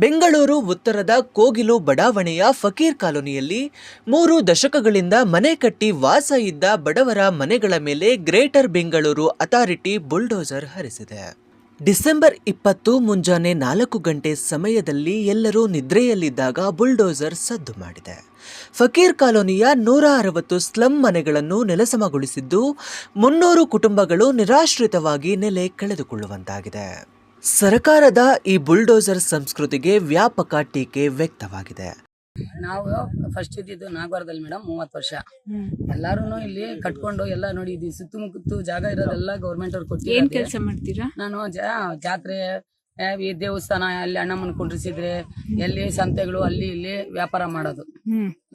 ಬೆಂಗಳೂರು ಉತ್ತರದ ಕೋಗಿಲು ಬಡಾವಣೆಯ ಫಕೀರ್ ಕಾಲೋನಿಯಲ್ಲಿ 3 ದಶಕಗಳಿಂದ ಮನೆ ಕಟ್ಟಿ ವಾಸ ಇದ್ದ ಬಡವರ ಮನೆಗಳ ಮೇಲೆ ಗ್ರೇಟರ್ ಬೆಂಗಳೂರು ಅಥಾರಿಟಿ ಬುಲ್ಡೋಸರ್ ಹರಿಸಿದೆ. ಡಿಸೆಂಬರ್ 20 ಮುಂಜಾನೆ 4 ಗಂಟೆ ಸಮಯದಲ್ಲಿ ಎಲ್ಲರೂ ನಿದ್ರೆಯಲ್ಲಿದ್ದಾಗ ಬುಲ್ಡೋಸರ್ ಸದ್ದು ಮಾಡಿದೆ. ಫಕೀರ್ ಕಾಲೋನಿಯ 160 ಸ್ಲಂ ಮನೆಗಳನ್ನು ನೆಲಸಮಗೊಳಿಸಿದ್ದು 300 ಕುಟುಂಬಗಳು ನಿರಾಶ್ರಿತವಾಗಿ ನೆಲೆ ಕಳೆದುಕೊಳ್ಳುವಂತಾಗಿದೆ. ಸರ್ಕಾರದ ಈ ಬುಲ್ಡೋಸರ್ ಸಂಸ್ಕೃತಿಗೆ ವ್ಯಾಪಕ ಟೀಕೆ ವ್ಯಕ್ತವಾಗಿದೆ. ನಾವು ಫಸ್ಟ್ ಇದ್ದಿದ್ದು ನಾಗವಾರದಲ್ಲಿ ಮೇಡಮ್ 30 ವರ್ಷ. ಎಲ್ಲಾರು ಇಲ್ಲಿ ಕಟ್ಕೊಂಡು ಎಲ್ಲ ನೋಡಿ ಸುತ್ತಮುತ್ತ ಜಾಗ ಇರೋದೆಲ್ಲ ಗೌರ್ಮೆಂಟ್ ಅವ್ರು ಕೊಟ್ಟಿದ್ದಾರೆ. ಏನ್ ಕೆಲಸ ಮಾಡ್ತೀರಾ? ನಾನು ಜಾತ್ರೆ ಈ ದೇವಸ್ಥಾನ ಅಲ್ಲಿ ಅಣ್ಣಮ್ಮನ ಕುಂಡ್ರಿಸಿದ್ರೆ ಎಲ್ಲಿ ಸಂತೆಗಳು ಅಲ್ಲಿ ಇಲ್ಲಿ ವ್ಯಾಪಾರ ಮಾಡೋದು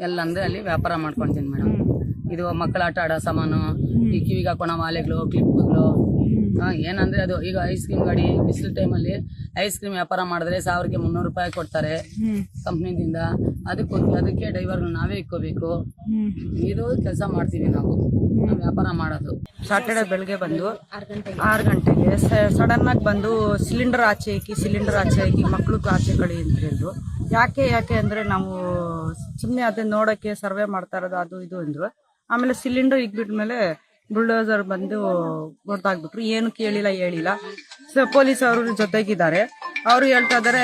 ಎಲ್ಲ ಅಂದ್ರೆ ಅಲ್ಲಿ ವ್ಯಾಪಾರ ಮಾಡ್ಕೊಂತೀನಿ ಮೇಡಮ್. ಇದು ಮಕ್ಕಳ ಆಟ ಆಡೋ ಸಾಮಾನು, ಈ ಕಿವಿಗೆ ಹಾಕೋಣ ಮಾಲೆಗಳು, ಕ್ಲಿಪ್ಗಳು, ಏನಂದ್ರೆ ಅದು ಈಗ ಐಸ್ ಕ್ರೀಮ್ ಗಾಡಿ ಬಿಸಿಲು ಟೈಮಲ್ಲಿ ಐಸ್ ಕ್ರೀಮ್ ವ್ಯಾಪಾರ ಮಾಡಿದ್ರೆ 1300 ರೂಪಾಯಿ ಕೊಡ್ತಾರೆ ಕಂಪ್ನಿದಿಂದ. ಅದಕ್ಕೆ ಡ್ರೈವರ್ ನಾವೇ ಇಕ್ಕೋಬೇಕು. ಇದು ಕೆಲಸ ಮಾಡ್ತೀವಿ ನಾವು ವ್ಯಾಪಾರ ಮಾಡೋದು. ಸಾಟರ್ಡೆ ಬೆಳಗ್ಗೆ ಬಂದು 6 ಗಂಟೆಗೆ ಸಡನ್ ಆಗಿ ಬಂದು ಸಿಲಿಂಡರ್ ಆಚೆ ಹಾಕಿ ಮಕ್ಳಿಗೆ ಆಚೆ ಕಳಿ ಅಂತ ಹೇಳಿದ್ರು. ಯಾಕೆ ಅಂದ್ರೆ ನಾವು ಸುಮ್ಮನೆ ಅದನ್ನ ನೋಡಕ್ಕೆ ಸರ್ವೆ ಮಾಡ್ತಾ ಇರೋದು ಅದು ಇದು ಅಂದ್ರು. ಆಮೇಲೆ ಸಿಲಿಂಡರ್ ಇಕ್ಬಿಟ್ಮೇಲೆ ಬುಲ್ಡೋಸರ್ ಬಂದು ಹೊಡೆದಾಗ್ಬಿಟ್ರು. ಏನು ಕೇಳಿಲ್ಲ ಹೇಳಿಲ್ಲ. ಪೊಲೀಸ್ ಅವರು ಜೊತೆಗಿದ್ದಾರೆ. ಅವರು ಹೇಳ್ತಾ ಇದಾರೆ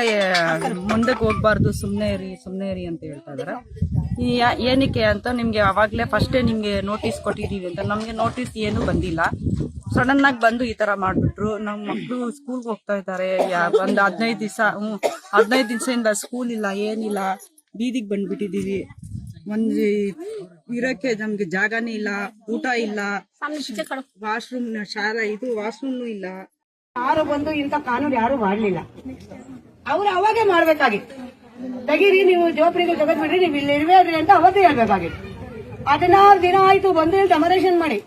ಮುಂದಕ್ಕೆ ಹೋಗ್ಬಾರ್ದು, ಸುಮ್ಮನೆ ಇರಿ ಅಂತ ಹೇಳ್ತಾ ಇದಾರೆ. ಏನಕ್ಕೆ ಅಂತ ನಿಮ್ಗೆ ಅವಾಗ್ಲೇ ಫಸ್ಟೇ ನಿಮ್ಗೆ ನೋಟಿಸ್ ಕೊಟ್ಟಿದೀವಿ ಅಂತ. ನಮ್ಗೆ ನೋಟಿಸ್ ಏನು ಬಂದಿಲ್ಲ. ಸಡನ್ ಆಗಿ ಬಂದು ಈ ತರ ಮಾಡ್ಬಿಟ್ರು. ನಮ್ಮ ಮಕ್ಕಳು ಸ್ಕೂಲ್ಗೆ ಹೋಗ್ತಾ ಇದ್ದಾರೆ. ಒಂದು 15 ದಿವಸದಿಂದ ಸ್ಕೂಲ್ ಇಲ್ಲ, ಏನಿಲ್ಲ, ಬೀದಿಗೆ ಬಂದ್ಬಿಟ್ಟಿದೀವಿ. ಒಂದು ಇರಕ್ಕೆ ನಮ್ಗೆ ಜಾಗನೇ ಇಲ್ಲ, ಊಟ ಇಲ್ಲ, ವಾಶ್ರೂಮ್ ಶಾಲಾ ವಾಶ್ರೂಮ್ ಇಲ್ಲ. ಯಾರು ಬಂದು ಇಂಥ ಕಾನೂನು ಯಾರು ಮಾಡ್ಲಿಲ್ಲ. ಅವ್ರು ಅವಾಗೇ ಮಾಡ್ಬೇಕಾಗಿತ್ತು. ತೆಗೀರಿ ನೀವು ಜೋಪ್ರಿಗೆ ತೆಗೆದ್ಬಿಡ್ರಿ, ನೀವು ಇಲ್ಲಿ ಇರ್ಬೇಡ್ರಿ ಅಂತ ಅವತ್ತೇ ಹೇಳ್ಬೇಕಾಗಿತ್ತು. 16 ದಿನ ಆಯ್ತು ಬಂದು ಡೆಮರೇಷನ್ ಮಾಡಿ.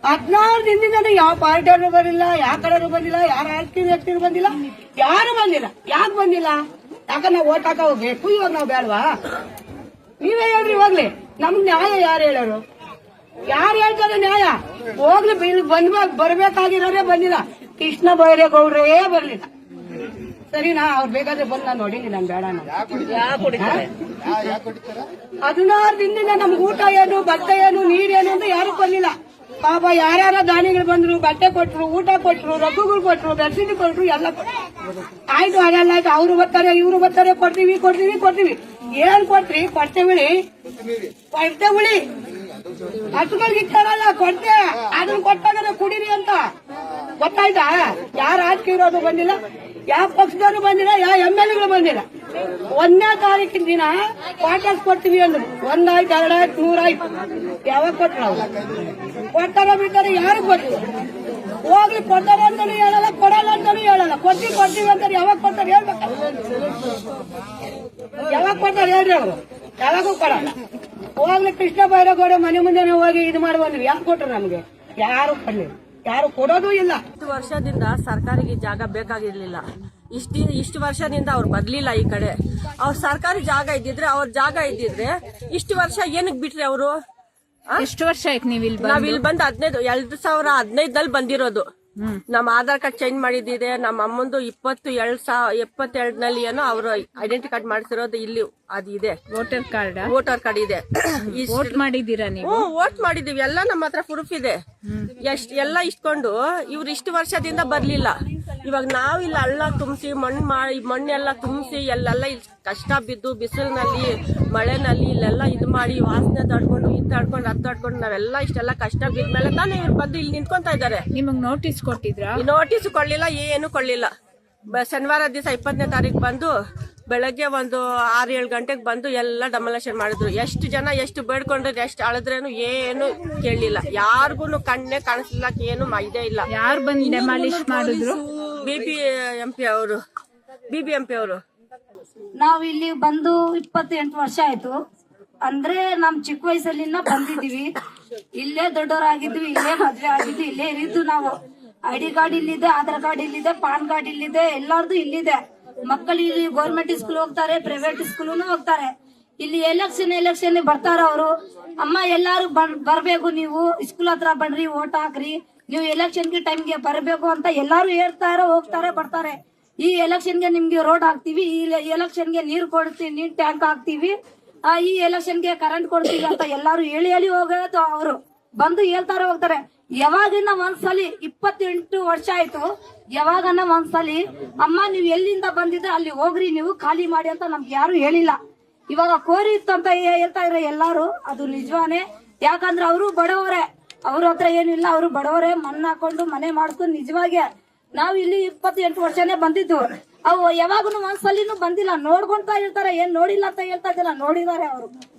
16 ದಿನದಿಂದ ಯಾವ ಪಾರ್ಟಿಯವರು ಬರಲಿಲ್ಲ, ಯಾವ ಕಡೆಯವರು ಬಂದಿಲ್ಲ, ಯಾರ ರಾಜಕೀಯ ವ್ಯಕ್ತಿಗಳು ಬಂದಿಲ್ಲ, ಯಾರು ಬಂದಿಲ್ಲ. ಯಾಕೆ ಬಂದಿಲ್ಲ? ಯಾಕಂದ್ರೆ ನಾವು ಓಟ್ ಹಾಕ ಹೋಗ್ಬೇಕು. ಇವಾಗ ನಾವು ಬೇಡವಾ? ನೀವೇ ಹೇಳ್ರಿ ಹೋಗ್ಲಿ. ನಮ್ಗ್ ನ್ಯಾಯ ಯಾರು ಹೇಳೋರು? ಯಾರು ಹೇಳ್ತಾರೆ ನ್ಯಾಯ? ಹೋಗ್ಲಿ, ಬರ್ಬೇಕಾಗಿರೋರೇ ಬಂದಿಲ್ಲ. ಕೃಷ್ಣ ಬೈರೇಗೌಡ್ರೇ ಬರ್ಲಿಲ್ಲ. ಸರಿನಾ? ಅವ್ರು ಬೇಕಾದ್ರೆ ಬಂದ್ ನಾನು ನೋಡಿನಿ, ನಾನು ಬೇಡ. 16 ದಿನದಿಂದ ನಮ್ಗೆ ಊಟ ಏನು, ಬಟ್ಟೆ ಏನು, ನೀರೇನು ಅಂತ ಯಾರು ಬರ್ಲಿಲ್ಲ. ಪಾಪ ಯಾರ್ಯಾರ ದಾನಿಗಳು ಬಂದ್ರು, ಬಟ್ಟೆ ಕೊಟ್ರು, ಊಟ ಕೊಟ್ರು, ರಘುಗಳು ಕೊಟ್ರು, ಬೆಡ್ಶೀಟ್ ಕೊಟ್ರು, ಎಲ್ಲ ಕೊಟ್ರು. ಆಯ್ತು, ಅದೆಲ್ಲ ಆಯ್ತು. ಅವ್ರು ಬರ್ತಾರೆ, ಇವ್ರು ಬರ್ತಾರೆ, ಕೊಡ್ತೀವಿ. ಏನ್ ಕೊಟ್ರಿ? ಕೊಡ್ತೆ ಉಳಿ ಹಸುಗಳಿಗೆ ಇಟ್ಟಾರಲ್ಲ ಕೊಡ್ತೆ, ಅದನ್ನ ಕೊಟ್ಟಾಗ ಕುಡೀರಿ ಅಂತ ಗೊತ್ತಾಯ್ತಾ? ಯಾರ ರಾಜಕೀಯ ಇರೋದು ಬಂದಿಲ್ಲ, ಯಾವ ಪಕ್ಷದವರು ಬಂದಿಲ್ಲ, ಯಾವ MLA ಬಂದಿಲ್ಲ. 1ನೇ ತಾರೀಕಿನ ದಿನ ಕ್ವಾರ್ಟರ್ಸ್ ಕೊಡ್ತೀವಿ ಅಂದ್ರು. 1 ಆಯ್ತು, 2 ಆಯ್ತು, 100 ಆಯ್ತು. ಯಾವಾಗ ಕೊಟ್ರು? ಅವ್ರು ಕೊಡ್ತಾರ ಬಿಡ್ತಾರೆ, ಯಾರು ಗೊತ್ತಿಲ್ಲ. ಹೋಗ್ಲಿ, ಕೊಡ್ತಾರೆ ಅಂತಾನು ಹೇಳಲ್ಲ, ಕೊಡಲ್ಲ ಅಂತಾನು ಹೇಳಲ್ಲ. ಕೊಡ್ತೀವಿ ಅಂತಾರೆ. ಯಾವಾಗ ಕೊಡ್ತಾರೆ ಹೇಳ್ಬೇಕ? ಯಾವಾಗ ಕೊಡ್ತಾರೆ ಹೇಳ್ರಿ? ಅವರು ಯಾವಾಗೂ ಕೊಡಲ್ಲ. ಹೋಗ್ಲಿ, ಕೃಷ್ಣ ಬೈರೇಗೌಡ ಮನೆ ಮುಂದೆನೆ ಹೋಗಿ ಇದು ಮಾಡಿ ಬಂದ್ವಿ. ಯಾಕೆ ಕೊಟ್ರು ನಮ್ಗೆ? ಯಾರು ಕೊಡ್ಲಿಲ್ಲ, ಯಾರು ಕೊಡೋದು ಇಲ್ಲ. 10 ವರ್ಷದಿಂದ ಸರ್ಕಾರಿಗೆ ಜಾಗ ಬೇಕಾಗಿರ್ಲಿಲ್ಲ. ಇಷ್ಟು ವರ್ಷದಿಂದ ಅವ್ರು ಬರ್ಲಿಲ್ಲ ಈ ಕಡೆ. ಅವ್ರ ಸರ್ಕಾರಿ ಜಾಗ ಇದ್ದಿದ್ರೆ ಇಷ್ಟು ವರ್ಷ ಏನಕ್ಕೆ ಬಿಟ್ರಿ ಅವರು? ಎಷ್ಟು ವರ್ಷ ಆಯ್ತು ನಾವಿಲ್ಲಿ ಬಂದು 2015 ಬಂದಿರೋದು. ನಮ್ಮ ಆಧಾರ್ ಕಾರ್ಡ್ ಚೇಂಜ್ ಮಾಡಿದ್ದಿದೆ. ನಮ್ಮ ಅಮ್ಮಂದು 22 ಏನೋ ಅವರು ಐಡೆಂಟಿ ಕಾರ್ಡ್ ಮಾಡಿಸಿರೋದು ಇಲ್ಲಿ ಅದು ಇದೆ. ವೋಟರ್ ಕಾರ್ಡ್ ಇದೆ. ವೋಟ್ ಮಾಡಿದ್ದೀರಾ ನೀವು? ವೋಟ್ ಮಾಡಿದೀವಿ, ಎಲ್ಲ ನಮ್ಮ ಹತ್ರ ಪ್ರೂಫ್ ಇದೆ. ಎಲ್ಲ ಇಟ್ಕೊಂಡು ಇವ್ರು ಇಷ್ಟು ವರ್ಷದಿಂದ ಬರ್ಲಿಲ್ಲ. ಇವಾಗ ನಾವ್ ಇಲ್ಲಿ ಹಳ್ಳ ತುಂಬಿಸಿ ಮಣ್ಣೆಲ್ಲ ತುಂಬಿಸಿ ಎಲ್ಲೆಲ್ಲ ಕಷ್ಟ ಬಿದ್ದು ಬಿಸಿಲಿನಲ್ಲಿ ಮಳೆನಲ್ಲಿ ಇಲ್ಲೆಲ್ಲ ಇದು ಮಾಡಿ ವಾಸನೆ ತಡ್ಕೊಂಡು ಅದು ತಡ್ಕೊಂಡು ನಾವೆಲ್ಲ ಇಷ್ಟೆಲ್ಲ ಕಷ್ಟ ಬಿದ್ಮೇಲೆ ತಾನೇ ಇವ್ರು ಬಂದು ಇಲ್ಲಿ ನಿಂತ್ಕೊಂತ ಇದ್ದಾರೆ. ನಿಮಗ್ ನೋಟಿಸ್ ಕೊಟ್ಟಿದ್ರಾ? ನೋಟಿಸ್ ಕೊಡ್ಲಿಲ್ಲ, ಏನು ಕೊಡ್ಲಿಲ್ಲ. ಶನಿವಾರ ದಿವಸ 20ನೇ ತಾರೀಕು ಬಂದು ಬೆಳಗ್ಗೆ ಒಂದು 6-7 ಗಂಟೆಗೆ ಬಂದು ಎಲ್ಲ ಡೆಮಾಲಿಷನ್ ಮಾಡಿದ್ರು. ಎಷ್ಟು ಜನ ಎಷ್ಟು ಬೇಡ್ಕೊಂಡ್ರೆ ಎಷ್ಟು ಅಳದ್ರೇನು ಏನು ಕೇಳಲಿಲ್ಲ. ಯಾರಿಗೂ ಕಣ್ಣೇ ಕಾಣಿಸ್ಲಿಲ್ಲ, ಏನು ಇದೇ ಇಲ್ಲ. ಯಾರು ಬಂದು ಡೆಮಾಲಿಷ್ ಮಾಡಿದ್ರು? BBMP ಅವರು. ನಾವು ಇಲ್ಲಿ ಬಂದು 28 ವರ್ಷ ಆಯ್ತು. ಅಂದ್ರೆ ನಮ್ ಚಿಕ್ಕ ವಯಸ್ಸಲ್ಲಿಂದ ಬಂದಿದೀವಿ. ಇಲ್ಲೇ ದೊಡ್ಡವರಾಗಿದ್ವಿ, ಇಲ್ಲೇ ಮದ್ವೆ ಆಗಿದ್ವಿ, ಇಲ್ಲೇ ಇರಿದ್ದು ನಾವು. ID ಕಾರ್ಡ್ ಇಲ್ಲಿದೆ, ಆಧಾರ್ ಕಾರ್ಡ್ ಇಲ್ಲಿದೆ, ಪಾನ್ ಕಾರ್ಡ್ ಇಲ್ಲಿದೆ, ಎಲ್ಲಾರ್ದು ಇಲ್ಲಿದೆ. ಮಕ್ಕಳು ಇಲ್ಲಿ ಗೌರ್ಮೆಂಟ್ ಸ್ಕೂಲ್ ಹೋಗ್ತಾರೆ, ಪ್ರೈವೇಟ್ ಸ್ಕೂಲ್ ಹೋಗ್ತಾರೆ. ಇಲ್ಲಿ ಎಲೆಕ್ಷನ್ ಬರ್ತಾರ ಅವರು. ಅಮ್ಮ ಎಲ್ಲಾರು ಬರ್ಬೇಕು, ನೀವು ಸ್ಕೂಲ್ ಹತ್ರ ಬನ್ರಿ, ಓಟ್ ಹಾಕ್ರಿ, ನೀವು ಎಲೆಕ್ಷನ್ ಟೈಮ್ಗೆ ಬರಬೇಕು ಅಂತ ಎಲ್ಲಾರು ಹೇಳ್ತಾರೆ, ಹೋಗ್ತಾರೆ, ಬರ್ತಾರೆ. ಈ ಎಲೆಕ್ಷನ್ಗೆ ನಿಮ್ಗೆ ರೋಡ್ ಹಾಕ್ತಿವಿ, ಈ ಎಲೆಕ್ಷನ್ಗೆ ನೀರ್ ಕೊಡ್ತೀವಿ, ನೀರ್ ಟ್ಯಾಂಕ್ ಹಾಕ್ತಿವಿ, ಈ ಎಲೆಕ್ಷನ್ಗೆ ಕರೆಂಟ್ ಕೊಡ್ತೀವಿ ಅಂತ ಎಲ್ಲಾರು ಹೇಳಿ ಹೋಗೋದು. ಅವರು ಬಂದು ಹೇಳ್ತಾರೆ ಹೋಗ್ತಾರೆ. ಯಾವಾಗಿನ ಒಂದ್ಸಲಿ 28 ವರ್ಷ ಆಯ್ತು, ಯಾವಾಗನ ಒಂದ್ಸಲಿ ಅಮ್ಮ ನೀವ್ ಎಲ್ಲಿಂದ ಬಂದಿದ್ರೆ ಅಲ್ಲಿ ಹೋಗ್ರಿ, ನೀವು ಖಾಲಿ ಮಾಡಿ ಅಂತ ನಮ್ಗೆ ಯಾರು ಹೇಳಿಲ್ಲ. ಇವಾಗ ಕೋರಿ ಇತ್ತು ಅಂತ ಹೇಳ್ತಾ ಇದ್ರೆ ಎಲ್ಲಾರು, ಅದು ನಿಜವಾನೇ. ಯಾಕಂದ್ರೆ ಅವರು ಬಡವರೇ, ಅವ್ರ ಹತ್ರ ಏನಿಲ್ಲ, ಅವರು ಬಡವರೇ. ಮಣ್ಣು ಹಾಕೊಂಡು ಮನೆ ಮಾಡ್ಕೊಂಡು ನಿಜವಾಗೆ ನಾವ್ ಇಲ್ಲಿ 28 ವರ್ಷನೇ ಬಂದಿದ್ದು. ಅವು ಯಾವಾಗೂ ಒಂದ್ಸಲಿನೂ ಬಂದಿಲ್ಲ. ನೋಡ್ಕೊಂತ ಇರ್ತಾರೆ, ಏನ್ ನೋಡಿಲ್ಲ ಅಂತ ಹೇಳ್ತಾ ಇದ್ದಿಲ್ಲ, ನೋಡಿದಾರೆ. ಅವರು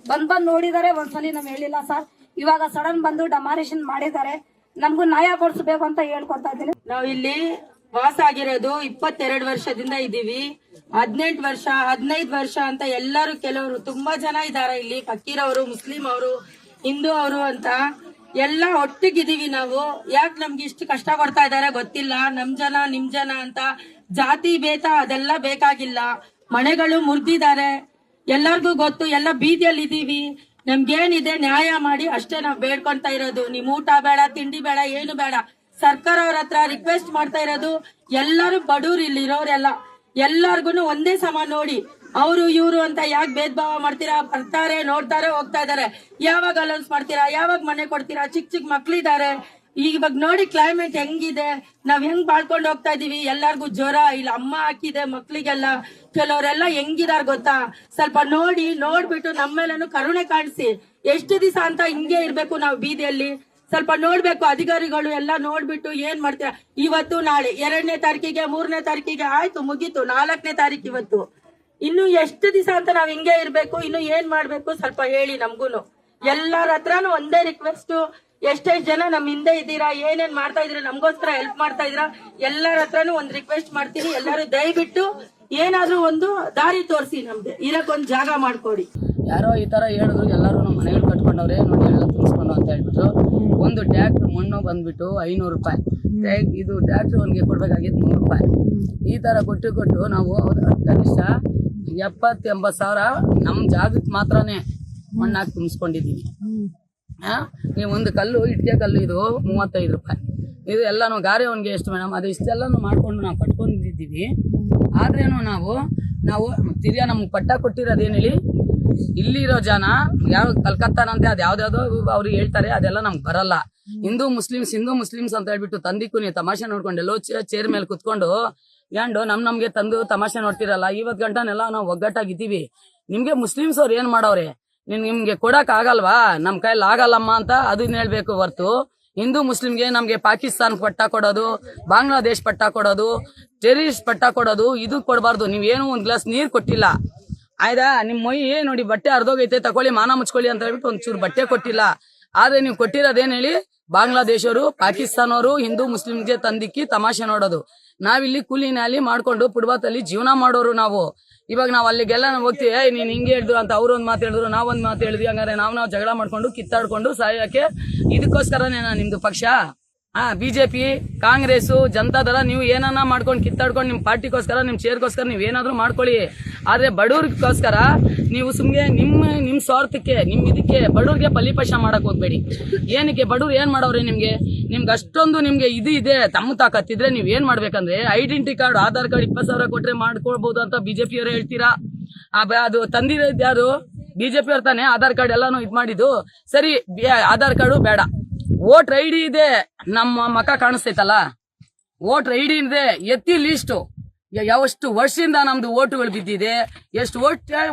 ಬಂದ್ ನೋಡಿದಾರೆ. ಒಂದ್ಸಲಿ ನಾವ್ ಹೇಳಿಲ್ಲ ಸರ್. ಇವಾಗ ಸಡನ್ ಬಂದು ಡಮಾರೇಷನ್ ಮಾಡಿದ್ದಾರೆ. ನಮ್ಗೂ ನ್ಯಾಯ ಕೊಡ್ಸ್ಬೇಕು ಅಂತ ಹೇಳ್ಕೊತಾ ಇದ್ದೀನಿ. ನಾವು ಇಲ್ಲಿ ವಾಸ ಆಗಿರೋದು 22 ವರ್ಷದಿಂದ ಇದೀವಿ. 18 ವರ್ಷ 15 ವರ್ಷ ಅಂತ ಎಲ್ಲರೂ, ಕೆಲವರು ತುಂಬಾ ಜನ ಇದಾರೆ ಇಲ್ಲಿ. ಫಕೀರವರು, ಮುಸ್ಲಿಂ ಅವರು, ಹಿಂದೂ ಅವರು ಅಂತ ಎಲ್ಲ ಒಟ್ಟಿಗಿದೀವಿ ನಾವು. ಯಾಕೆ ನಮ್ಗೆ ಇಷ್ಟು ಕಷ್ಟ ಕೊಡ್ತಾ ಇದಾರೆ ಗೊತ್ತಿಲ್ಲ. ನಮ್ ಜನ ನಿಮ್ ಜನ ಅಂತ ಜಾತಿ ಭೇದ ಅದೆಲ್ಲ ಬೇಕಾಗಿಲ್ಲ. ಮನೆಗಳು ಮುರಿದಿದ್ದಾರೆ, ಎಲ್ಲರಿಗೂ ಗೊತ್ತು. ಎಲ್ಲ ಬೀದಿಯಲ್ಲಿ ಇದೀವಿ. ನಮ್ಗೇನಿದೆ ನ್ಯಾಯ ಮಾಡಿ ಅಷ್ಟೇ ನಾವ್ ಬೇಡ್ಕೊಂತ ಇರೋದು. ನಿಮ್ ಊಟ ಬೇಡ, ತಿಂಡಿ ಬೇಡ, ಏನು ಬೇಡ. ಸರ್ಕಾರ ಅವ್ರ ಹತ್ರ ರಿಕ್ವೆಸ್ಟ್ ಮಾಡ್ತಾ ಇರೋದು, ಎಲ್ಲರೂ ಬಡವ್ರು ಇಲ್ಲಿ ಇರೋರೆಲ್ಲ, ಎಲ್ಲಾರ್ಗು ಒಂದೇ ಸಮ ನೋಡಿ. ಅವರು ಇವರು ಅಂತ ಯಾಕೆ ಭೇದ ಭಾವ ಮಾಡ್ತೀರಾ? ಬರ್ತಾರೆ, ನೋಡ್ತಾರೆ, ಹೋಗ್ತಾ ಇದಾರೆ. ಯಾವಾಗ ಅಲೌನ್ಸ್ ಮಾಡ್ತೀರಾ? ಯಾವಾಗ ಮನೆ ಕೊಡ್ತೀರಾ? ಚಿಕ್ಕ ಮಕ್ಳಿದ್ದಾರೆ. ಇವಾಗ ನೋಡಿ ಕ್ಲೈಮೇಟ್ ಹೆಂಗಿದೆ, ನಾವ್ ಹೆಂಗ್ ಬಾಳ್ಕೊಂಡು ಹೋಗ್ತಾ ಇದೀವಿ. ಎಲ್ಲಾರ್ಗು ಜ್ವರ, ಇಲ್ಲ ಅಮ್ಮ ಹಾಕಿದೆ ಮಕ್ಳಿಗೆಲ್ಲ. ಕೆಲವರೆಲ್ಲ ಹೆಂಗಿದಾರ ಗೊತ್ತಾ? ಸ್ವಲ್ಪ ನೋಡ್ಬಿಟ್ಟು ನಮ್ಮೇಲೇನು ಕರುಣೆ ಕಾಣಿಸಿ. ಎಷ್ಟು ದಿವಸ ಅಂತ ಹಿಂಗೆ ಇರ್ಬೇಕು ನಾವು ಬೀದಿಯಲ್ಲಿ? ಸ್ವಲ್ಪ ನೋಡ್ಬೇಕು ಅಧಿಕಾರಿಗಳು ಎಲ್ಲ ನೋಡ್ಬಿಟ್ಟು ಏನ್ ಮಾಡ್ತೀರಾ. ಇವತ್ತು ನಾಳೆ 2ನೇ ತಾರೀಕಿಗೆ 3ನೇ ತಾರೀಕಿಗೆ ಆಯ್ತು, ಮುಗೀತು. 4ನೇ ತಾರೀಕು ಇವತ್ತು. ಇನ್ನು ಎಷ್ಟು ದಿವಸ ಅಂತ ನಾವ್ ಹಿಂಗೆ ಇರ್ಬೇಕು? ಇನ್ನು ಏನ್ ಮಾಡ್ಬೇಕು ಸ್ವಲ್ಪ ಹೇಳಿ ನಮ್ಗೂನು. ಎಲ್ಲರ ಹತ್ರನು ಒಂದೇ ರಿಕ್ವೆಸ್ಟ್, ಎಷ್ಟೆಷ್ಟು ಜನ ನಮ್ ಹಿಂದೆ ಇದ್ದೀರಾ, ಏನೇನ್ ಮಾಡ್ತಾ ಇದ್ರ, ನಮ್ಗೋಸ್ಕರ ಹೆಲ್ಪ್ ಮಾಡ್ತಾ ಇದ್ರ, ಎಲ್ಲರ ಹತ್ರನು ಒಂದ್ ರಿಕ್ವೆಸ್ಟ್ ಮಾಡ್ತೀನಿ. ಎಲ್ಲರೂ ದಯವಿಟ್ಟು ಏನಾದ್ರೂ ಒಂದು ದಾರಿ ತೋರಿಸಿ, ನಮ್ಗೆ ಇರಕ್ಕೊಂದ್ ಜಾಗ ಮಾಡ್ಕೊಡಿ. ಯಾರೋ ಈ ತರ ಹೇಳಿದ್ರು, ಎಲ್ಲರೂ ನಮ್ಮ ಮನೆಗಳು ಕಟ್ಕೊಂಡವ್ರೆ ನೋಡಿ, ಎಲ್ಲ ತುಂಬಿಸ್ಕೊಂಡು ಅಂತ ಹೇಳ್ಬಿಟ್ಟು ಒಂದು ಟ್ಯಾಕ್ಟರ್ ಮಣ್ಣು ಬಂದ್ಬಿಟ್ಟು 500 ರೂಪಾಯಿ. ಇದು ಟ್ಯಾಕ್ಟರ್ ಅವನಿಗೆ ಕೊಡ್ಬೇಕಾಗಿದ್ದು 100 ರೂಪಾಯಿ. ಈ ತರ ಕೊಟ್ಟು ನಾವು ಕನಿಷ್ಠ 70-80 ಸಾವಿರ ನಮ್ಮ ಜಾಗಕ್ಕೆ ಮಾತ್ರನೇ ಮಣ್ಣಾಗಿ ತುಂಬಿಸ್ಕೊಂಡಿದ್ದೀವಿ. ನೀವು ಒಂದು ಕಲ್ಲು, ಇಟ್ಟಿಗೆ ಕಲ್ಲು ಇದು 35 ರೂಪಾಯಿ. ಇದು ಎಲ್ಲಾನು ಗಾರೆ ಅವನಿಗೆ ಎಷ್ಟು ಮೇಡಮ್? ಅದು ಇಷ್ಟೆಲ್ಲಾನು ಮಾಡ್ಕೊಂಡು ನಾವು ಕಟ್ಕೊಂಡಿದ್ದೀವಿ. ಆದ್ರೇನು ನಾವು ತಿರ್ಗಾ ನಮ್ಗೆ ಪಟ್ಟ ಕೊಟ್ಟಿರೋದೇನು ಹೇಳಿ, ಇಲ್ಲಿರೋ ಜನ ಯಾರು ಕಲ್ಕತ್ತಾನಂತೆ ಅದು ಯಾವ್ದಾವ್ದೋ ಅವ್ರು ಹೇಳ್ತಾರೆ, ಅದೆಲ್ಲ ನಮ್ಗೆ ಬರಲ್ಲ. ಹಿಂದೂ ಮುಸ್ಲಿಮ್ಸ್ ಅಂತ ಹೇಳ್ಬಿಟ್ಟು ತಂದಿಕ್ಕೂ ನೀವು ತಮಾಷೆ ನೋಡ್ಕೊಂಡು ಎಲ್ಲೋ ಚೇರ್ ಮೇಲೆ ಕುತ್ಕೊಂಡು ನಮ್ಗೆ ತಂದು ತಮಾಷೆ ನೋಡ್ತಿರಲ್ಲ. ಇವತ್ತು ಗಂಟನೆಲ್ಲ ನಾವು ಒಗ್ಗಟ್ಟಾಗಿದ್ದೀವಿ. ನಿಮ್ಗೆ ಮುಸ್ಲಿಮ್ಸ್ ಅವ್ರು ಏನ್ ಮಾಡವ್ರೆ? ನಿಮ್ಗೆ ಕೊಡಕ್ ಆಗಲ್ವಾ? ನಮ್ ಕೈಯಲ್ಲಿ ಆಗಲ್ಲಮ್ಮ ಅಂತ ಅದನ್ನ ಹೇಳ್ಬೇಕು ಹೊರ್ತು, ಹಿಂದೂ ಮುಸ್ಲಿಮ್ಗೆ ನಮ್ಗೆ ಪಾಕಿಸ್ತಾನ್ ಪಟ್ಟ ಕೊಡೋದು, ಬಾಂಗ್ಲಾದೇಶ್ ಪಟ್ಟ ಕೊಡೋದು, ಟೆರರಿಸ್ಟ್ ಪಟ್ಟ ಕೊಡೋದು ಇದು ಕೊಡಬಾರ್ದು. ನೀವೇನು ಒಂದ್ ಗ್ಲಾಸ್ ನೀರ್ ಕೊಟ್ಟಿಲ್ಲ ಆಯ್ತಾ? ನಿಮ್ ಮೊಯ್ ನೋಡಿ ಬಟ್ಟೆ ಅರ್ಧೋಗೈತೆ, ತಕೊಳ್ಳಿ ಮಾನ ಮುಚ್ಕೊಳ್ಳಿ ಅಂತ ಹೇಳ್ಬಿಟ್ಟು ಒಂಚೂರು ಬಟ್ಟೆ ಕೊಟ್ಟಿಲ್ಲ. ಆದ್ರೆ ನೀವು ಕೊಟ್ಟಿರೋದೇನ್ ಹೇಳಿ? ಬಾಂಗ್ಲಾದೇಶರು, ಪಾಕಿಸ್ತಾನವರು ಹಿಂದೂ ಮುಸ್ಲಿಮ್ಗೆ ತಂದಿಕ್ಕಿ ತಮಾಷೆ ನೋಡೋದು. ನಾವಿಲ್ಲಿ ಕೂಲಿನಲ್ಲಿ ಮಾಡ್ಕೊಂಡು ಫುಟ್ಬಾತಲ್ಲಿ ಜೀವನ ಮಾಡೋರು ನಾವು. ಇವಾಗ ನಾವು ಅಲ್ಲಿಗೆಲ್ಲ ಹೋಗ್ತೀವಿ, ನೀನ್ ಹಿಂಗೆ ಹೇಳಿದ್ರು ಅಂತ ಅವ್ರು ಒಂದ್ ಮಾತು ಹೇಳಿದ್ರು, ನಾವೊಂದ್ ಮಾತು ಹೇಳಿದ್ವಿ. ಹಂಗಾರೆ ನಾವು ಜಗಳ ಮಾಡ್ಕೊಂಡು ಕಿತ್ತಾಡ್ಕೊಂಡು ಸಾಯಕ್ಕೆ ಇದಕ್ಕೋಸ್ಕರನೇ ನಿಮ್ದು ಪಕ್ಷ? ಬಿಜೆಪಿ, ಕಾಂಗ್ರೆಸ್, ಜನತಾದಳ ನೀವು ಏನನ್ನ ಮಾಡ್ಕೊಂಡು ಕಿತ್ತಾಡ್ಕೊಂಡು ನಿಮ್ ಪಾರ್ಟಿಗೋಸ್ಕರ, ನಿಮ್ ಚೇರ್ಗೋಸ್ಕರ ನೀವ್ ಏನಾದ್ರು ಮಾಡ್ಕೊಳ್ಳಿ. ಆದ್ರೆ ಬಡವ್ರಿಗೋಸ್ಕರ ನೀವು ಸುಮ್ಗೆ ನಿಮ್ ಸ್ವಾರ್ಥಕ್ಕೆ, ನಿಮ್ ಇದಕ್ಕೆ ಬಡವ್ರಿಗೆ ಬಲಿಪಶ ಮಾಡಕ್ ಹೋಗ್ಬೇಡಿ. ಏನಕ್ಕೆ? ಬಡವ್ರು ಏನ್ ಮಾಡವ್ರೆ? ನಿಮ್ಗೆ ಅಷ್ಟೊಂದು ನಿಮ್ಗೆ ಇದು ಇದೆ, ತಮ್ಮ ತಾಕತ್ತಿದ್ರೆ ನೀವ್ ಏನ್ ಮಾಡ್ಬೇಕಂದ್ರೆ ಐಡೆಂಟಿ ಕಾರ್ಡ್, ಆಧಾರ್ ಕಾರ್ಡ್ 20,000 ಕೊಟ್ರೆ ಮಾಡ್ಕೊಳ್ಬಹುದು ಅಂತ ಬಿಜೆಪಿ ಅವರು ಹೇಳ್ತೀರಾ. ಅದು ತಂದಿರೋದು ಯಾರು? ಬಿಜೆಪಿ ಅವ್ರ ತಾನೆ ಆಧಾರ್ ಕಾರ್ಡ್ ಎಲ್ಲಾನು ಇದ್ ಮಾಡಿದ್ದು. ಸರಿ, ಆಧಾರ್ ಕಾರ್ಡು ಬೇಡ, ವೋಟರ್ ಐಡಿ ಇದೆ, ನಮ್ಮ ಮಕ ಕಾಣಿಸ್ತೈತಲ್ಲ, ವೋಟರ್ ಐಡಿ ಇದೆ, ಎತ್ತಿ ಲೀಸ್ಟು ಎಷ್ಟು ವರ್ಷದಿಂದ ನಮ್ದು ಓಟುಗಳು ಬಿದ್ದಿದೆ, ಎಷ್ಟು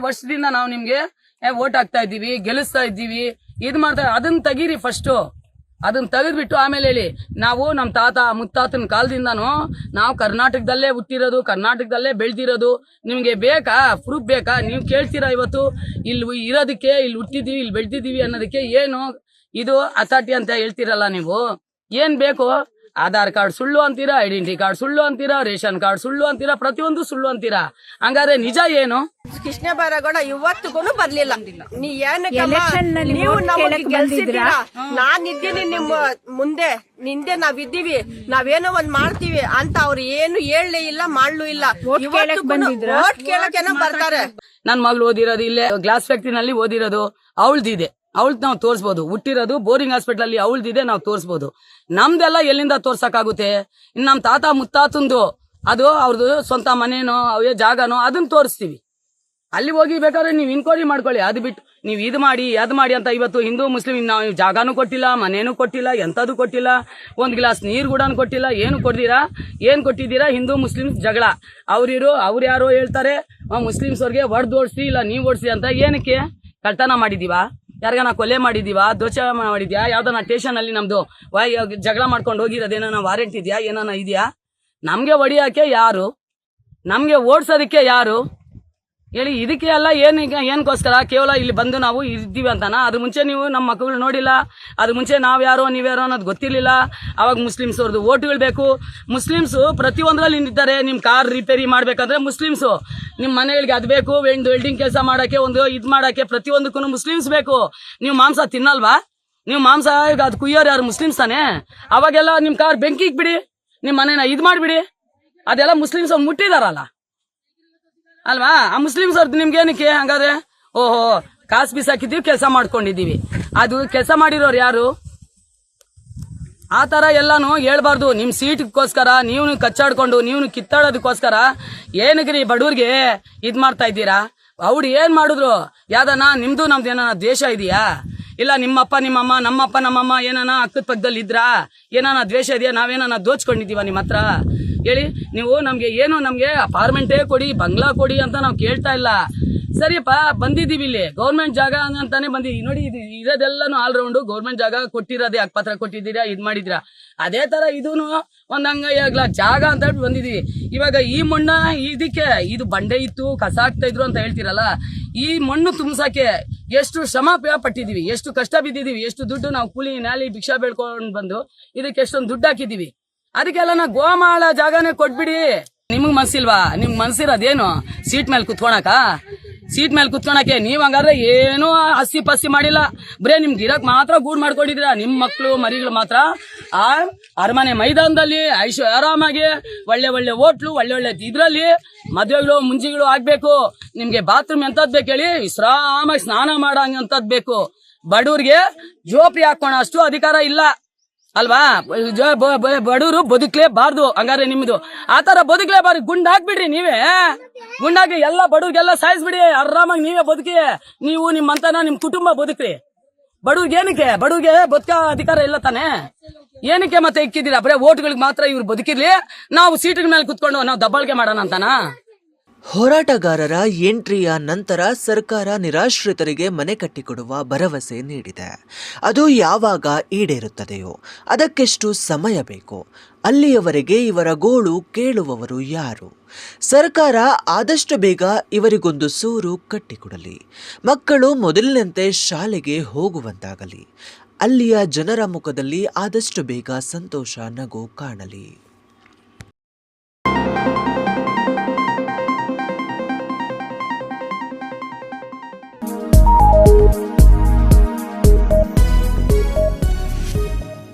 ವರ್ಷದಿಂದ ನಾವು ನಿಮ್ಗೆ ವೋಟ್ ಹಾಕ್ತಾ ಇದ್ದೀವಿ, ಗೆಲ್ಲಿಸ್ತಾ ಇದ್ದೀವಿ, ಇದ್ ಮಾಡ್ತಾ, ಅದನ್ನ ತೆಗೀರಿ ಫಸ್ಟ್. ಅದನ್ನ ತೆಗೆದ್ಬಿಟ್ಟು ಆಮೇಲೆ ಹೇಳಿ, ನಾವು ನಮ್ಮ ತಾತ ಮುತ್ತಾತನ ಕಾಲದಿಂದಾನು ನಾವು ಕರ್ನಾಟಕದಲ್ಲೇ ಹುಟ್ಟಿರೋದು, ಕರ್ನಾಟಕದಲ್ಲೇ ಬೆಳೆದಿರೋದು. ನಿಮ್ಗೆ ಬೇಕಾ? ಪ್ರೂಫ್ ಬೇಕಾ? ನೀವು ಕೇಳ್ತೀರಾ ಇವತ್ತು ಇಲ್ಲಿ ಇರೋದಕ್ಕೆ, ಇಲ್ಲಿ ಹುಟ್ಟಿದೀವಿ, ಇಲ್ಲಿ ಬೆಳೆದಿದ್ದೀವಿ ಅನ್ನೋದಕ್ಕೆ ಏನು ಇದು ಅಥಾರಿಟಿ ಅಂತ ಹೇಳ್ತೀರಲ್ಲ ನೀವು? ಏನ್ ಬೇಕು? ಆಧಾರ್ ಕಾರ್ಡ್ ಸುಳ್ಳು ಅಂತೀರಾ, ಐಡೆಂಟಿ ಕಾರ್ಡ್ ಸುಳ್ಳು ಅಂತೀರಾ, ರೇಷನ್ ಕಾರ್ಡ್ ಸುಳ್ಳು ಅಂತೀರಾ, ಪ್ರತಿಯೊಂದು ಸುಳ್ಳು ಅಂತೀರಾ. ಹಂಗಾದ್ರೆ ನಿಜ ಏನು? ಕೃಷ್ಣ ಬೈರೇಗೌಡ ಇವತ್ತಿಗೂ ಬರ್ಲಿಲ್ಲ. ನೀ Election ನಲ್ಲಿ ನೀವು vote ನಮಗೆ ಕೇಳಕ್ ಗೆಲ್ಸಿದ್ದೀರಾ, ನಾನಿದ್ದೀನಿ ನಿಮ್ಮ ಮುಂದೆ, ನಿಂದೆ ನಾವಿದ್ದೀವಿ, ನಾವೇನೋ ಒಂದ್ ಮಾಡ್ತೀವಿ ಅಂತ ಅವ್ರು ಏನು ಹೇಳಲೇ ಇಲ್ಲ, ಮಾಡ್ಲೂ ಇಲ್ಲ. ವೋಟ್ ಕೇಳಕ್ಕೇನೋ ಬರ್ತಾರೆ. ನನ್ ಮಗಳು ಓದಿರೋದು ಇಲ್ಲೇ ಗ್ಲಾಸ್ ಫ್ಯಾಕ್ಟ್ರಿನಲ್ಲಿ ಓದಿರೋದು, ಅವಳ್ದಿದೆ, ಅವಳ್ದು ನಾವು ತೋರಿಸಬಹುದು. ಹುಟ್ಟಿರೋದು ಬೋರಿಂಗ್ ಹಾಸ್ಪಿಟಲ್ ಅಲ್ಲಿ ಅವಳ್ದಿದೆ, ನಾವು ತೋರಿಸಬಹುದು. ನಮ್ದೆಲ್ಲ ಎಲ್ಲಿಂದ ತೋರ್ಸಕ್ಕಾಗುತ್ತೆ? ಇನ್ ನಮ್ ತಾತ ಮುತ್ತಾತಂದು ಅದು ಅವ್ರದ್ದು ಸ್ವಂತ ಮನೇನೋ ಅವೇ ಜಾಗನೋ ಅದನ್ನ ತೋರಿಸ್ತೀವಿ. ಅಲ್ಲಿ ಹೋಗಿ ಬೇಕಾದ್ರೆ ನೀವು ಇನ್ಕ್ವೈರಿ ಮಾಡ್ಕೊಳ್ಳಿ. ಅದು ಬಿಟ್ಟು ನೀವು ಇದು ಮಾಡಿ ಅದು ಮಾಡಿ ಅಂತ ಇವತ್ತು ಹಿಂದೂ ಮುಸ್ಲಿಂ ನಾವು ಜಾಗನೂ ಕೊಟ್ಟಿಲ್ಲ, ಮನೇನೂ ಕೊಟ್ಟಿಲ್ಲ, ಎಂಥದ್ದು ಕೊಟ್ಟಿಲ್ಲ, ಒಂದು ಗ್ಲಾಸ್ ನೀರು ಕೂಡ ಕೊಟ್ಟಿಲ್ಲ, ಏನು ಕೊಡ್ತೀರಾ, ಏನು ಕೊಟ್ಟಿದ್ದೀರಾ? ಹಿಂದೂ ಮುಸ್ಲಿಮ್ಸ್ ಜಗಳ. ಅವ್ರು ಯಾರೋ ಹೇಳ್ತಾರೆ ಮುಸ್ಲಿಮ್ಸ್ ಅವ್ರಿಗೆ ಓಡಿಸಿ ಇಲ್ಲ ನೀವು ಓಡಿಸಿ ಅಂತ. ಏನಕ್ಕೆ? ಕಳ್ತನ ಮಾಡಿದೀವಾ? ಯಾರಿಗಾನ ಕೊಲೆ ಮಾಡಿದೀವಾ? ದೋಷ ಮಾಡಿದ್ಯಾ? ಯಾವ್ದಾನ ಸ್ಟೇಷನ್ ಅಲ್ಲಿ ನಮ್ದು ಜಗಳ ಮಾಡ್ಕೊಂಡು ಹೋಗಿರೋದೇನ ವಾರೆಂಟ್ ಇದೆಯಾ? ಏನಾನ ಇದೆಯಾ? ನಮ್ಗೆ ಹೊಡಿಯೋಕೆ ಯಾರು? ನಮ್ಗೆ ಓಡಿಸೋದಕ್ಕೆ ಯಾರು ಹೇಳಿ? ಇದಕ್ಕೆ ಎಲ್ಲ ಏನಕ್ಕೋಸ್ಕರ? ಕೇವಲ ಇಲ್ಲಿ ಬಂದು ನಾವು ಇದ್ದೀವಿ ಅಂತಾನ? ಅದ್ರ ಮುಂಚೆ ನೀವು ನಮ್ಮ ಮಕ್ಕಳು ನೋಡಿಲ್ಲ, ಅದ್ರ ಮುಂಚೆ ನಾವ್ಯಾರೋ ನೀವ್ಯಾರೋ ಅನ್ನೋದು ಗೊತ್ತಿರ್ಲಿಲ್ಲ. ಅವಾಗ ಮುಸ್ಲಿಮ್ಸ್ ಅವ್ರದ್ದು ಓಟುಗಳು ಬೇಕು. ಮುಸ್ಲಿಮ್ಸು ಪ್ರತಿಯೊಂದರಲ್ಲಿ ನಿಂತಿದ್ದಾರೆ. ನಿಮ್ಮ ಕಾರ್ ರಿಪೇರಿ ಮಾಡ್ಬೇಕಂದ್ರೆ ಮುಸ್ಲಿಮ್ಸು, ನಿಮ್ಮ ಮನೆಗಳಿಗೆ ಅದು ಬೇಕು, ವೆಲ್ಡಿಂಗ್ ಕೆಲಸ ಮಾಡೋಕ್ಕೆ, ಒಂದು ಇದು ಮಾಡೋಕ್ಕೆ, ಪ್ರತಿಯೊಂದಕ್ಕೂ ಮುಸ್ಲಿಮ್ಸ್ ಬೇಕು. ನೀವು ಮಾಂಸ ತಿನ್ನಲ್ವಾ? ನೀವು ಮಾಂಸ ಅದು ಕುಯ್ಯೋರು ಯಾರು? ಮುಸ್ಲಿಮ್ಸ್ ತಾನೆ. ಅವಾಗೆಲ್ಲ ನಿಮ್ಮ ಕಾರ್ ಬೆಂಕಿಗೆ ಬಿಡಿ, ನಿಮ್ಮ ಮನೇನ ಇದು ಮಾಡಿಬಿಡಿ. ಅದೆಲ್ಲ ಮುಸ್ಲಿಮ್ಸ್ ಮುಟ್ಟಿದಾರಲ್ಲ ಅಲ್ವಾ? ಆ ಮುಸ್ಲಿಮ್ಸ್ ಅವ್ರದ್ದು ನಿಮ್ಗೆ ಏನಕ್ಕೆ ಹಂಗಾದ್ರೆ? ಓಹೋ, ಕಾಸು ಬಿಸಾಕಿದ್ದೀವಿ, ಕೆಲಸ ಮಾಡ್ಕೊಂಡಿದ್ದೀವಿ. ಅದು ಕೆಲಸ ಮಾಡಿರೋರು ಯಾರು? ಆ ಥರ ಎಲ್ಲಾನು ಹೇಳ್ಬಾರ್ದು. ನಿಮ್ಮ ಸೀಟ್ಗೋಸ್ಕರ ನೀವು ಕಚ್ಚಾಡ್ಕೊಂಡು ನೀವು ಕಿತ್ತಾಡೋದಕ್ಕೋಸ್ಕರ ಏನಕ್ರಿ ಬಡವ್ರಿಗೆ ಇದು ಮಾಡ್ತಾ ಇದ್ದೀರಾ? ಅವ್ರು ಏನು ಮಾಡಿದ್ರು? ಯಾವ್ದಾನ ನಿಮ್ದು ನಮ್ದು ಏನಾನ ದ್ವೇಷ ಇದೆಯಾ? ಇಲ್ಲ ನಿಮ್ಮಪ್ಪ ನಿಮ್ಮಮ್ಮ ನಮ್ಮಪ್ಪ ನಮ್ಮಮ್ಮ ಏನಾನ ಅಕ್ಕದ ಪಕ್ಕದಲ್ಲಿ ಇದ್ರಾ? ಏನಾನ ದ್ವೇಷ ಇದೆಯಾ? ನಾವೇನಾನ ದೋಚ್ಕೊಂಡಿದ್ದೀವ ನಿಮ್ಮ ಹತ್ರ? ಹೇಳಿ. ನೀವು ನಮಗೆ ಅಪಾರ್ಟ್ಮೆಂಟೇ ಕೊಡಿ, ಬಂಗ್ಲಾ ಕೊಡಿ ಅಂತ ನಾವು ಕೇಳ್ತಾ ಇಲ್ಲ. ಸರಿಯಪ್ಪ, ಬಂದಿದ್ದೀವಿ ಇಲ್ಲಿ ಗೌರ್ಮೆಂಟ್ ಜಾಗ ಅಂತಾನೆ ಬಂದಿದ್ದೀವಿ. ನೋಡಿ, ಇರೋದೆಲ್ಲಾನು ಆಲ್ರೌಂಡು ಗೌರ್ಮೆಂಟ್ ಜಾಗ ಕೊಟ್ಟಿರೋದೇ. ಪತ್ರ ಕೊಟ್ಟಿದ್ದೀರಾ, ಇದು ಮಾಡಿದ್ದೀರಾ. ಅದೇ ತರ ಇದೂನು ಒಂದ್ ಹಂಗ ಜಾಗ ಅಂತ ಹೇಳಿ ಬಂದಿದ್ದೀವಿ. ಇವಾಗ ಈ ಮಣ್ಣ ಇದಕ್ಕೆ ಇದು ಬಂಡೆ ಇತ್ತು, ಕಸ ಹಾಕ್ತಾ ಇದ್ರು ಅಂತ ಹೇಳ್ತೀರಲ್ಲ, ಈ ಮಣ್ಣು ತುಂಬಸಕ್ಕೆ ಎಷ್ಟು ಶ್ರಮ ಪಟ್ಟಿದೀವಿ, ಎಷ್ಟು ಕಷ್ಟ ಬಿದ್ದಿದೀವಿ, ಎಷ್ಟು ದುಡ್ಡು ನಾವು ಕೂಲಿ ನಾಲಿ ಭಿಕ್ಷಾ ಬೇಡ್ಕೊಂಡು ಬಂದು ಇದಕ್ಕೆ ಎಷ್ಟೊಂದು ದುಡ್ಡು ಹಾಕಿದೀವಿ. ಅದಕ್ಕೆಲ್ಲ ಗೋಮಾಳ ಜಾಗನೇ ಕೊಟ್ಬಿಡಿ. ನಿಮಗ್ ಮನ್ಸಿಲ್ವಾ? ನಿಮ್ಗೆ ಮನ್ಸಿರೋದೇನು? ಸೀಟ್ ಮೇಲೆ ಕುತ್ಕೊಳಕ? ಸೀಟ್ ಮೇಲೆ ಕುತ್ಕೊಳಕ್ಕೆ ನೀವು ಹಂಗಾದ್ರೆ ಏನೂ ಹಸಿ ಪಸಿ ಮಾಡಿಲ್ಲ. ಬರೇ ನಿಮ್ಗೆ ಇರಕ್ ಮಾತ್ರ ಗೂಡ್ ಮಾಡ್ಕೊಂಡಿದ್ದೀರಾ. ನಿಮ್ಮ ಮಕ್ಕಳು ಮರಿಗಳು ಮಾತ್ರ ಆ ಅರಮನೆ ಮೈದಾನದಲ್ಲಿ ಆರಾಮಾಗಿ ಒಳ್ಳೆ ಒಳ್ಳೆ ಹೋಟ್ಲು, ಒಳ್ಳೆ ಒಳ್ಳೆ ಇದ್ರಲ್ಲಿ ಮದುವೆಗಳು ಮುಂಜಿಗಳು ಆಗ್ಬೇಕು. ನಿಮ್ಗೆ ಬಾತ್ರೂಮ್ ಎಂತದ್ ಬೇಕು ಹೇಳಿ? ವಿಶ್ರಾಮಾಗಿ ಸ್ನಾನ ಮಾಡಂತದ್ ಬೇಕು. ಬಡವ್ರಿಗೆ ಜೋಪಿ ಹಾಕೋಣ ಅಷ್ಟು ಅಧಿಕಾರ ಇಲ್ಲ ಅಲ್ವಾ? ಬಡವರು ಬದುಕ್ಲೇಬಾರ್ದು. ಹಂಗಾರೆ ನಿಮ್ದು ಆತರ ಬದುಕ್ಲೇಬಾರ್ದು. ಗುಂಡ್ ಹಾಕ್ಬಿಡ್ರಿ ನೀವೇ. ಗುಂಡಾಗಿ ಎಲ್ಲ ಬಡವ್ರಿಗೆಲ್ಲ ಸಾಯಿಸ್ಬಿಡಿ. ಆರಾಮಾಗಿ ನೀವೇ ಬದುಕಿ. ನೀವು ನಿಮ್ಮಂತನ ನಿಮ್ ಕುಟುಂಬ ಬದುಕ್ರಿ. ಬಡವ್ರಿಗೆ ಏನಕ್ಕೆ? ಬಡವ್ರಿಗೆ ಬದುಕ ಅಧಿಕಾರ ಇಲ್ಲ ತಾನೆ? ಏನಕ್ಕೆ ಮತ್ತೆ ಇಕ್ಕಿದ್ದೀರಾ? ಬರೇ ಓಟ್ಗಳಿಗೆ ಮಾತ್ರ ಇವ್ರು ಬದುಕಿರ್ಲಿ, ನಾವು ಸೀಟಿನ ಮೇಲೆ ಕುತ್ಕೊಂಡು ನಾವು ದಬ್ಬಾಳಿಕೆ ಮಾಡೋಣ ಅಂತಾನ? ಹೋರಾಟಗಾರರ ಎಂಟ್ರಿಯ ನಂತರ ಸರ್ಕಾರ ನಿರಾಶ್ರಿತರಿಗೆ ಮನೆ ಕಟ್ಟಿಕೊಡುವ ಭರವಸೆ ನೀಡಿದೆ. ಅದು ಯಾವಾಗ ಈಡೇರುತ್ತದೆಯೋ ಅದಕ್ಕೆಷ್ಟು ಸಮಯ ಬೇಕು? ಅಲ್ಲಿಯವರೆಗೆ ಇವರ ಗೋಳು ಕೇಳುವವರು ಯಾರು? ಸರ್ಕಾರ ಆದಷ್ಟು ಬೇಗ ಇವರಿಗೊಂದು ಸೂರು ಕಟ್ಟಿಕೊಡಲಿ. ಮಕ್ಕಳು ಮೊದಲಿನಂತೆ ಶಾಲೆಗೆ ಹೋಗುವಂತಾಗಲಿ. ಅಲ್ಲಿಯ ಜನರ ಮುಖದಲ್ಲಿ ಆದಷ್ಟು ಬೇಗ ಸಂತೋಷ ನಗು ಕಾಣಲಿ.